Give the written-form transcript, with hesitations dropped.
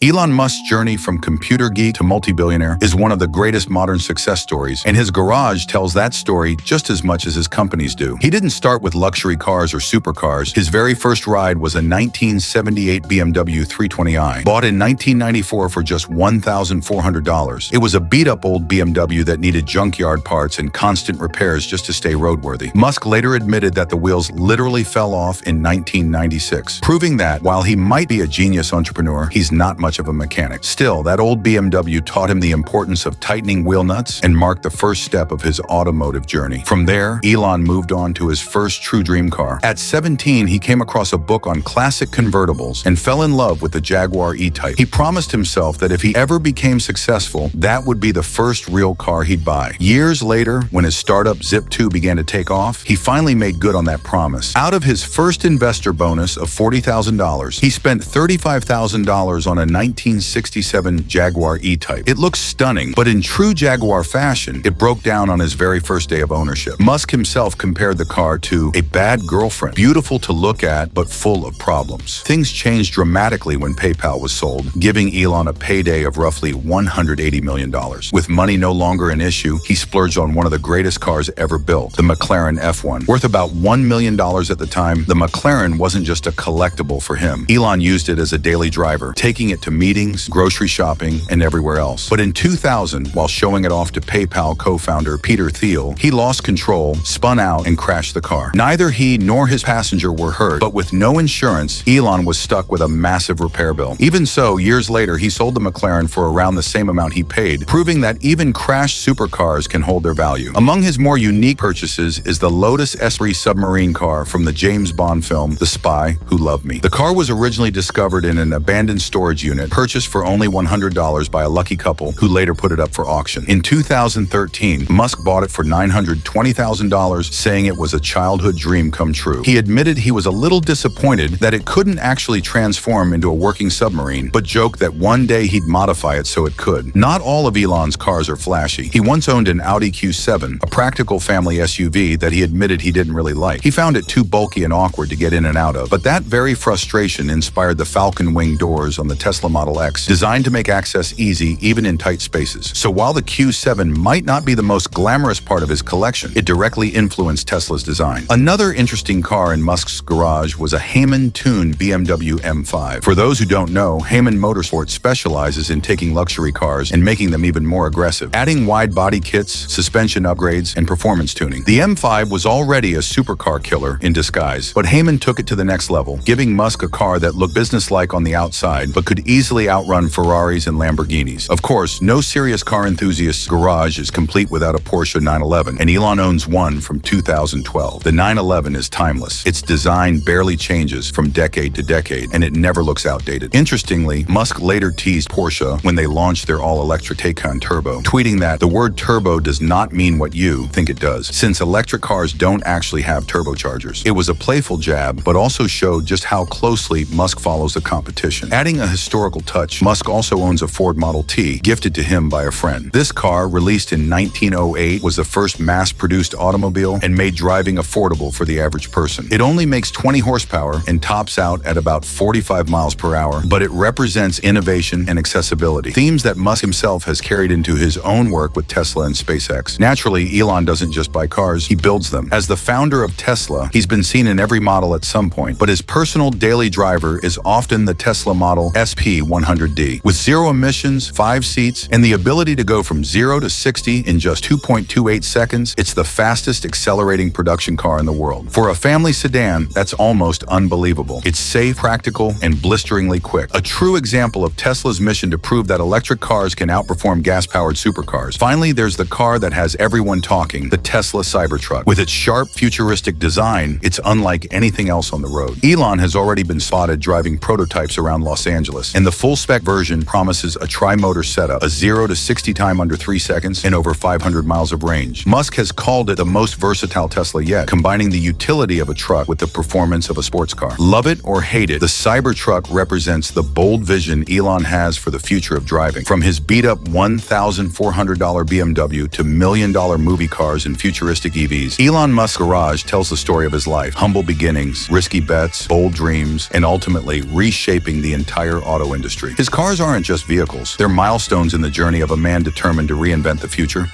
Elon Musk's journey from computer geek to multi-billionaire is one of the greatest modern success stories, and his garage tells that story just as much as his companies do. He didn't start with luxury cars or supercars. His very first ride was a 1978 BMW 320i, bought in 1994 for just $1,400. It was a beat-up old BMW that needed junkyard parts and constant repairs just to stay roadworthy. Musk later admitted that the wheels literally fell off in 1996, proving that while he might be a genius entrepreneur, he's not much of a mechanic. Still, that old BMW taught him the importance of tightening wheel nuts and marked the first step of his automotive journey. From there, Elon moved on to his first true dream car. At 17, he came across a book on classic convertibles and fell in love with the Jaguar E-Type. He promised himself that if he ever became successful, that would be the first real car he'd buy. Years later, when his startup Zip2 began to take off, he finally made good on that promise. Out of his first investor bonus of $40,000, he spent $35,000 on a 1967 Jaguar E-Type. It looks stunning, but in true Jaguar fashion, it broke down on his very first day of ownership. Musk himself compared the car to a bad girlfriend, beautiful to look at, but full of problems. Things changed dramatically when PayPal was sold, giving Elon a payday of roughly $180 million. With money no longer an issue, he splurged on one of the greatest cars ever built, the McLaren F1. Worth about $1 million at the time, the McLaren wasn't just a collectible for him. Elon used it as a daily driver, taking it to meetings, grocery shopping, and everywhere else. But in 2000, while showing it off to PayPal co-founder Peter Thiel, he lost control, spun out, and crashed the car. Neither he nor his passenger were hurt, but with no insurance, Elon was stuck with a massive repair bill. Even so, years later, he sold the McLaren for around the same amount he paid, proving that even crashed supercars can hold their value. Among his more unique purchases is the Lotus S3 submarine car from the James Bond film The Spy Who Loved Me. The car was originally discovered in an abandoned storage unit, purchased for only $100 by a lucky couple who later put it up for auction. In 2013, Musk bought it for $920,000, saying it was a childhood dream come true. He admitted he was a little disappointed that it couldn't actually transform into a working submarine, but joked that one day he'd modify it so it could. Not all of Elon's cars are flashy. He once owned an Audi Q7, a practical family SUV that he admitted he didn't really like. He found it too bulky and awkward to get in and out of, but that very frustration inspired the Falcon Wing doors on the Tesla Model X, designed to make access easy even in tight spaces. So while the Q7 might not be the most glamorous part of his collection, it directly influenced Tesla's design. Another interesting car in Musk's garage was a Heyman-tuned BMW M5. For those who don't know, Heyman Motorsport specializes in taking luxury cars and making them even more aggressive, adding wide body kits, suspension upgrades, and performance tuning. The M5 was already a supercar killer in disguise, but Heyman took it to the next level, giving Musk a car that looked businesslike on the outside, but could easily outrun Ferraris and Lamborghinis. Of course, no serious car enthusiast's garage is complete without a Porsche 911, and Elon owns one from 2012. The 911 is timeless. Its design barely changes from decade to decade, and it never looks outdated. Interestingly, Musk later teased Porsche when they launched their all-electric Taycan Turbo, tweeting that the word turbo does not mean what you think it does, since electric cars don't actually have turbochargers. It was a playful jab, but also showed just how closely Musk follows the competition. Adding a historical touch, Musk also owns a Ford Model T, gifted to him by a friend. This car, released in 1908, was the first mass-produced automobile and made driving affordable for the average person. It only makes 20 horsepower and tops out at about 45 miles per hour, but it represents innovation and accessibility, themes that Musk himself has carried into his own work with Tesla and SpaceX. Naturally, Elon doesn't just buy cars, he builds them. As the founder of Tesla, he's been seen in every model at some point, but his personal daily driver is often the Tesla Model SP100D. With zero emissions, 5 seats, and the ability to go from 0 to 60 in just 2.28 seconds, it's the fastest accelerating production car in the world. For a family sedan, that's almost unbelievable. It's safe, practical, and blisteringly quick. A true example of Tesla's mission to prove that electric cars can outperform gas-powered supercars. Finally, there's the car that has everyone talking, the Tesla Cybertruck. With its sharp, futuristic design, it's unlike anything else on the road. Elon has already been spotted driving prototypes around Los Angeles, and the full-spec version promises a tri-motor setup, a 0 to 60 time under 3 seconds, and over 500 miles of range. Musk has called it the most versatile Tesla yet, combining the utility of a truck with the performance of a sports car. Love it or hate it, the Cybertruck represents the bold vision Elon has for the future of driving. From his beat-up $1,400 BMW to million-dollar movie cars and futuristic EVs, Elon Musk's garage tells the story of his life: humble beginnings, risky bets, bold dreams, and ultimately reshaping the entire auto industry. His cars aren't just vehicles, they're milestones in the journey of a man determined to reinvent the future.